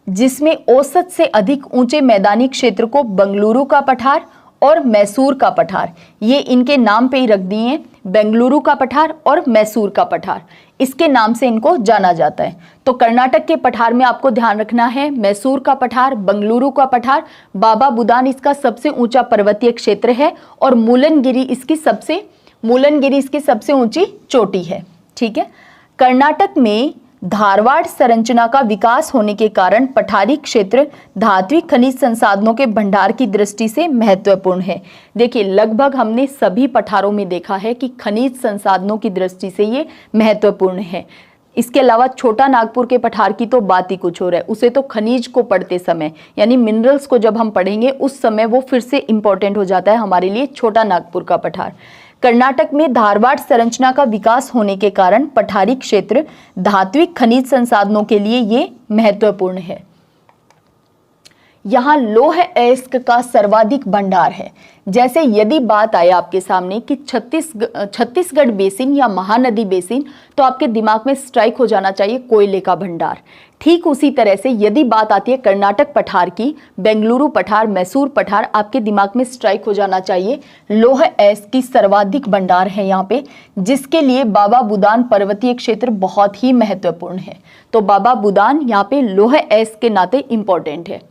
जिसमें औसत से अधिक ऊंचे मैदानी क्षेत्र को बेंगलुरु का पठार और मैसूर का पठार, ये इनके नाम पे ही रख दिए हैं, बेंगलुरु का पठार और मैसूर का पठार, इसके नाम से इनको जाना जाता है। तो कर्नाटक के पठार में आपको ध्यान रखना है मैसूर का पठार, बेंगलुरु का पठार, बाबा बुदान इसका सबसे ऊंचा पर्वतीय क्षेत्र है और मूलनगिरी इसकी सबसे ऊंची चोटी है। ठीक है, कर्नाटक में धारवाड़ संरचना का विकास होने के कारण पठारी क्षेत्र धात्विक खनिज संसाधनों के भंडार की दृष्टि से महत्वपूर्ण है। देखिए लगभग हमने सभी पठारों में देखा है कि खनिज संसाधनों की दृष्टि से ये महत्वपूर्ण है। इसके अलावा छोटा नागपुर के पठार की तो बात ही कुछ और है, उसे तो खनिज को पढ़ते समय यानी मिनरल्स को जब हम पढ़ेंगे उस समय वो फिर से इंपॉर्टेंट हो जाता है हमारे लिए छोटा नागपुर का पठार। कर्नाटक में धारवाड़ संरचना का विकास होने के कारण पठारी क्षेत्र धात्विक खनिज संसाधनों के लिए ये महत्वपूर्ण है। यहाँ लौह अयस्क का सर्वाधिक भंडार है। जैसे यदि बात आए आपके सामने कि छत्तीसगढ़ बेसिन या महानदी बेसिन, तो आपके दिमाग में स्ट्राइक हो जाना चाहिए कोयले का भंडार। ठीक उसी तरह से यदि बात आती है कर्नाटक पठार की, बेंगलुरु पठार, मैसूर पठार, आपके दिमाग में स्ट्राइक हो जाना चाहिए लौह अयस्क की सर्वाधिक भंडार है यहाँ पे, जिसके लिए बाबा बुदान पर्वतीय क्षेत्र बहुत ही महत्वपूर्ण है। तो बाबा बुदान यहाँ पे लौह अयस्क के नाते इंपॉर्टेंट है।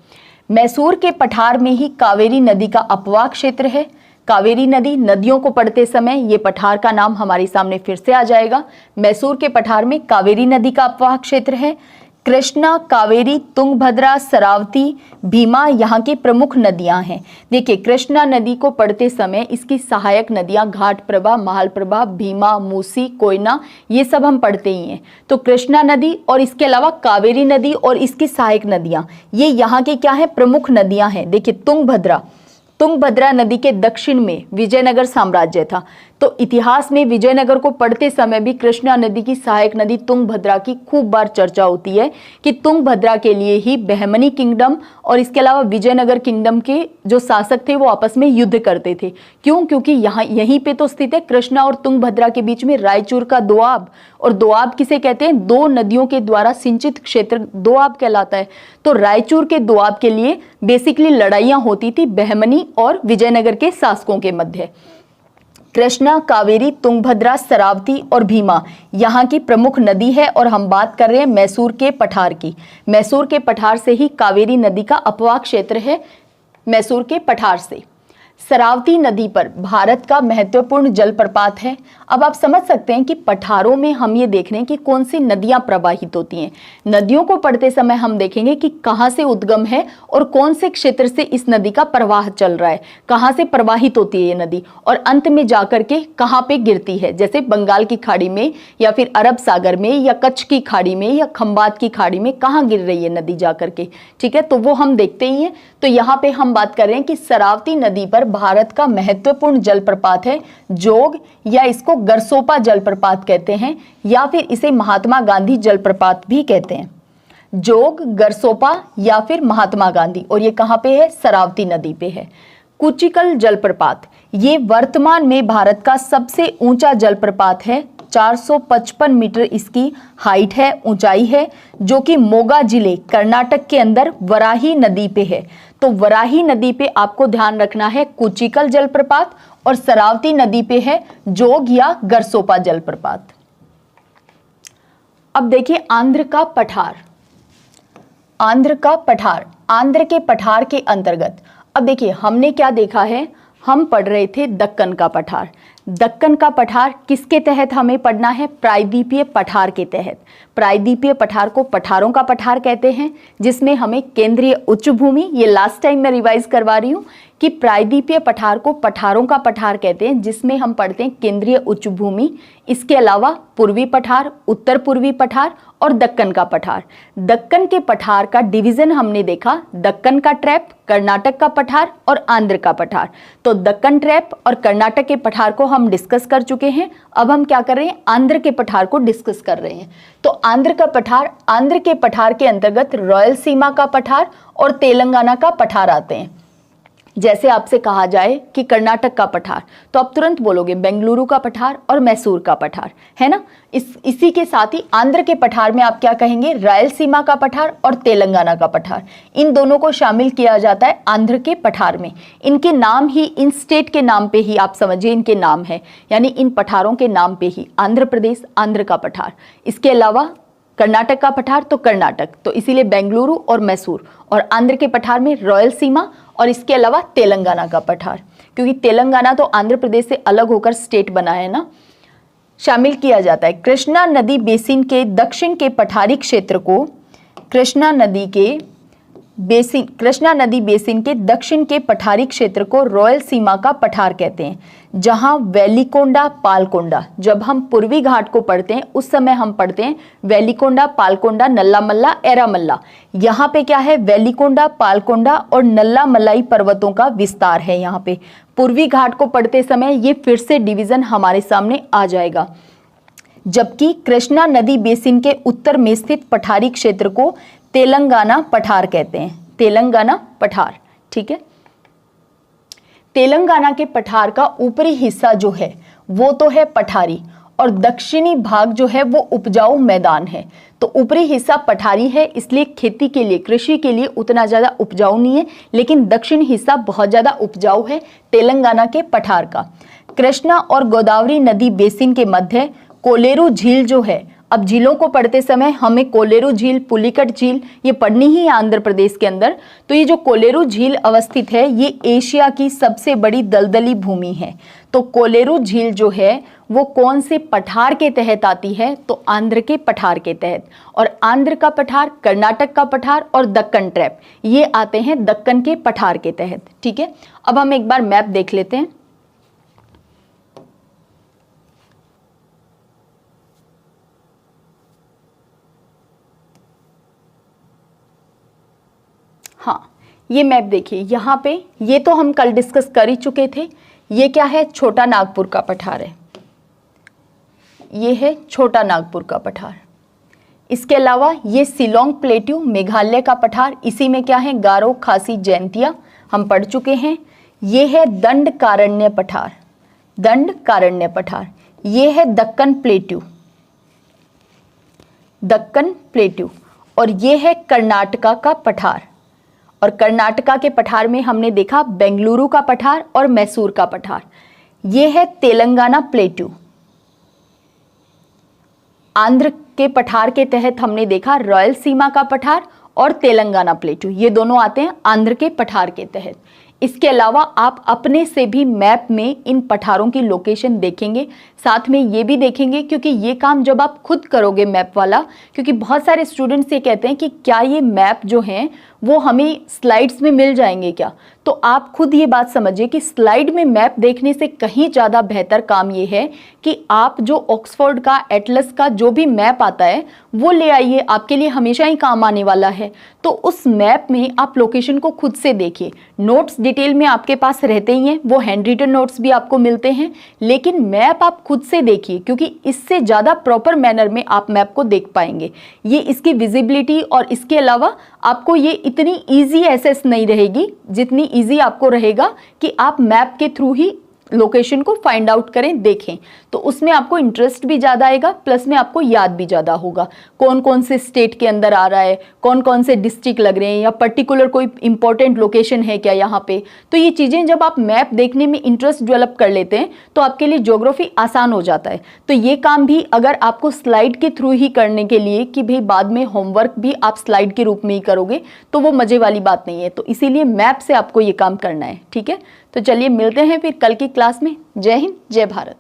मैसूर के पठार में ही कावेरी नदी का अपवाह क्षेत्र है। कावेरी नदी, नदियों को पढ़ते समय ये पठार का नाम हमारे सामने फिर से आ जाएगा। मैसूर के पठार में कावेरी नदी का अपवाह क्षेत्र है। कृष्णा, कावेरी, तुंगभद्रा, शरावती, भीमा यहाँ की प्रमुख नदियां हैं। देखिए कृष्णा नदी को पढ़ते समय इसकी सहायक नदियां घाटप्रभा, महालप्रभा, भीमा, मूसी, कोयना, ये सब हम पढ़ते ही हैं। तो कृष्णा नदी और इसके अलावा कावेरी नदी और इसकी सहायक नदियां, ये यहाँ की क्या है, प्रमुख नदियां हैं। देखिए तुंगभद्रा नदी के दक्षिण में विजयनगर साम्राज्य था, तो इतिहास में विजयनगर को पढ़ते समय भी कृष्णा नदी की सहायक नदी तुंगभद्रा की खूब बार चर्चा होती है कि तुंगभद्रा के लिए ही बहमनी किंगडम और इसके अलावा विजयनगर किंगडम के जो शासक थे वो आपस में युद्ध करते थे। क्यों? क्योंकि यहीं पे तो स्थित है कृष्णा और तुंगभद्रा के बीच में रायचूर का दोआब, और दोआब किसे कहते हैं, दो नदियों के द्वारा सिंचित क्षेत्र दोआब कहलाता है। तो रायचूर के दोआब के लिए बेसिकली लड़ाइयां होती थी बहमनी और विजयनगर के शासकों के मध्य। कृष्णा, कावेरी, तुंगभद्रा, शरावती और भीमा यहाँ की प्रमुख नदी है और हम बात कर रहे हैं मैसूर के पठार की। मैसूर के पठार से ही कावेरी नदी का अपवाह क्षेत्र है, मैसूर के पठार से। शरावती नदी पर भारत का महत्वपूर्ण जलप्रपात है। अब आप समझ सकते हैं कि पठारों में हम ये देख रहे हैं कि कौन सी नदियां प्रवाहित होती हैं। नदियों को पढ़ते समय हम देखेंगे कि कहाँ से उद्गम है और कौन से क्षेत्र से इस नदी का प्रवाह चल रहा है, कहाँ से प्रवाहित होती है ये नदी और अंत में जाकर के कहाँ पे गिरती है, जैसे बंगाल की खाड़ी में या फिर अरब सागर में या कच्छ की खाड़ी में या खंबात की खाड़ी में कहाँ गिर रही है नदी जाकर के। ठीक है, तो वो हम देखते ही हैं। तो यहाँ पे हम बात कर रहे हैं कि शरावती नदी पर भारत का महत्वपूर्ण जलप्रपात है जोग, या इसको गरसोपा जलप्रपात कहते हैं या फिर इसे महात्मा गांधी जलप्रपात भी कहते हैं। जोग, गरसोपा या फिर महात्मा गांधी, और ये कहाँ पे है, शरावती नदी पे है। कुचिकल जलप्रपात, ये वर्तमान में भारत का सबसे ऊंचा जलप्रपात है। 455 मीटर इसकी हाइट है, ऊंचाई है, जो कि मोगा जिले कर्नाटक के अंदर वराही नदी पे है। तो वराही नदी पे आपको ध्यान रखना है कुचिकल जलप्रपात, और सरावती नदी पे है जोग या गरसोपा जलप्रपात। अब देखिए आंध्र का पठार। आंध्र का पठार, आंध्र के पठार के अंतर्गत, अब देखिए हमने क्या देखा है, हम पढ़ रहे थे दक्कन का पठार। दक्कन का पठार किसके तहत हमें पढ़ना है? प्रायद्वीपीय पठार के तहत। प्रायद्वीपीय पठार को पठारों का पठार कहते हैं, जिसमें हमें केंद्रीय उच्च भूमि, ये लास्ट टाइम मैं रिवाइज करवा रही हूँ कि प्रायद्वीपीय पठार को पठारों का पठार कहते हैं, जिसमें हम पढ़ते हैं केंद्रीय उच्च भूमि, इसके अलावा पूर्वी पठार, उत्तर पूर्वी पठार और दक्कन का पठार। दक्कन के पठार का डिवीजन हमने देखा, दक्कन का ट्रैप, कर्नाटक का पठार और आंध्र का पठार। तो दक्कन ट्रैप और कर्नाटक के पठार को हम डिस्कस कर चुके हैं। अब हम क्या कर रहे हैं? आंध्र के पठार को डिस्कस कर रहे हैं। तो आंध्र का पठार, आंध्र के पठार के अंतर्गत रायलसीमा का पठार और तेलंगाना का पठार आते हैं। जैसे आपसे कहा जाए कि कर्नाटक का पठार, तो आप तुरंत बोलोगे बेंगलुरु का पठार और मैसूर का पठार, है ना। इसी के साथ ही आंध्र के पठार में आप क्या कहेंगे? रायलसीमा का पठार और तेलंगाना का पठार, इन दोनों को शामिल किया जाता है आंध्र के पठार में। इनके नाम ही, इन स्टेट के नाम पे ही आप समझिए इनके नाम है, यानी इन पठारों के नाम पे ही आंध्र प्रदेश, आंध्र का पठार। इसके अलावा कर्नाटक का पठार तो कर्नाटक, तो इसीलिए बेंगलुरु और मैसूर, और आंध्र के पठार में रायलसीमा, और इसके अलावा तेलंगाना का पठार, क्योंकि तेलंगाना तो आंध्र प्रदेश से अलग होकर स्टेट बना है ना, शामिल किया जाता है। कृष्णा नदी बेसिन के दक्षिण के पठारी क्षेत्र को, कृष्णा नदी बेसिन के दक्षिण के पठारी क्षेत्र को रायलसीमा का पठार कहते हैं, जहां वेलिकोंडा, पालकोंडा, जब हम पूर्वी घाट को पढ़ते हैं उस समय हम पढ़ते हैं वेलिकोंडा, पालकोंडा, नल्लामल्ला, एरामल्ला। यहाँ पे क्या है? वेलिकोंडा, पालकोंडा और नल्लामल्लाई पर्वतों का विस्तार है। यहाँ पे पूर्वी घाट को पढ़ते समय ये फिर से डिवीजन हमारे सामने आ जाएगा। जबकि कृष्णा नदी बेसिन के उत्तर में स्थित पठारी क्षेत्र को तेलंगाना पठार कहते हैं, तेलंगाना पठार। ठीक है, तेलंगाना के पठार का ऊपरी हिस्सा जो है वो तो है पठारी, और दक्षिणी भाग जो है वो उपजाऊ मैदान है। तो ऊपरी हिस्सा पठारी है, इसलिए खेती के लिए, कृषि के लिए उतना ज़्यादा उपजाऊ नहीं है, लेकिन दक्षिण हिस्सा बहुत ज़्यादा उपजाऊ है तेलंगाना के पठार का। कृष्णा और गोदावरी नदी बेसिन के मध्य कोलेरू झील जो है, अब झीलों को पढ़ते समय हमें कोलेरू झील, पुलिकट झील ये पढ़नी ही है आंध्र प्रदेश के अंदर। तो ये जो कोलेरू झील अवस्थित है ये एशिया की सबसे बड़ी दलदली भूमि है। तो कोलेरू झील जो है वो कौन से पठार के तहत आती है? तो आंध्र के पठार के तहत। और आंध्र का पठार, कर्नाटक का पठार और दक्कन ट्रैप ये आते हैं दक्कन के पठार के तहत। ठीक है, अब हम एक बार मैप देख लेते हैं। हाँ, ये मैप देखिए, यहाँ पे ये तो हम कल डिस्कस कर ही चुके थे। ये क्या है? छोटा नागपुर का पठार है, ये है छोटा नागपुर का पठार। इसके अलावा ये शिलोंग प्लेट्यू मेघालय का पठार, इसी में क्या है? गारो, खासी, जैंतिया हम पढ़ चुके हैं। ये है दंडकारण्य पठार, दंडकारण्य पठार। ये है दक्कन प्लेट्यू, दक्कन प्लेट्यू। और ये है कर्नाटका का पठार, और कर्नाटका के पठार में हमने देखा बेंगलुरु का पठार और मैसूर का पठार। ये है तेलंगाना प्लेट्यू। आंध्र के पठार के तहत हमने देखा रायलसीमा का पठार और तेलंगाना प्लेट्यू, ये दोनों आते हैं आंध्र के पठार के तहत। इसके अलावा आप अपने से भी मैप में इन पठारों की लोकेशन देखेंगे, साथ में ये भी देखेंगे, क्योंकि ये काम जब आप खुद करोगे मैप वाला, क्योंकि बहुत सारे स्टूडेंट्स ये कहते हैं कि क्या ये मैप जो हैं वो हमें स्लाइड्स में मिल जाएंगे क्या? तो आप खुद ये बात समझिए कि स्लाइड में मैप देखने से कहीं ज़्यादा बेहतर काम ये है कि आप जो ऑक्सफोर्ड का, एटलस का जो भी मैप आता है वो ले आइए, आपके लिए हमेशा ही काम आने वाला है। तो उस मैप में आप लोकेशन को खुद से देखिए। नोट्स डिटेल में आपके पास रहते ही हैं, वो हैंड रिटन नोट्स भी आपको मिलते हैं, लेकिन मैप आप खुद से देखिए, क्योंकि इससे ज़्यादा प्रॉपर मैनर में आप मैप को देख पाएंगे। ये इसकी विजिबिलिटी और इसके अलावा आपको ये इतनी इजी एसेस नहीं रहेगी जितनी इजी आपको रहेगा कि आप मैप के थ्रू ही लोकेशन को फाइंड आउट करें, देखें। तो उसमें आपको इंटरेस्ट भी ज़्यादा आएगा, प्लस में आपको याद भी ज़्यादा होगा कौन कौन से स्टेट के अंदर आ रहा है, कौन कौन से डिस्ट्रिक्ट लग रहे हैं, या पर्टिकुलर कोई इंपॉर्टेंट लोकेशन है क्या यहाँ पे। तो ये चीज़ें जब आप मैप देखने में इंटरेस्ट डेवलप कर लेते हैं तो आपके लिए ज्योग्राफी आसान हो जाता है। तो ये काम भी अगर आपको स्लाइड के थ्रू ही करने के लिए कि भाई बाद में होमवर्क भी आप स्लाइड के रूप में ही करोगे तो वो मज़े वाली बात नहीं है। तो इसीलिए मैप से आपको ये काम करना है, ठीक है। तो चलिए मिलते हैं फिर कल की क्लास में। जय हिंद, जय भारत।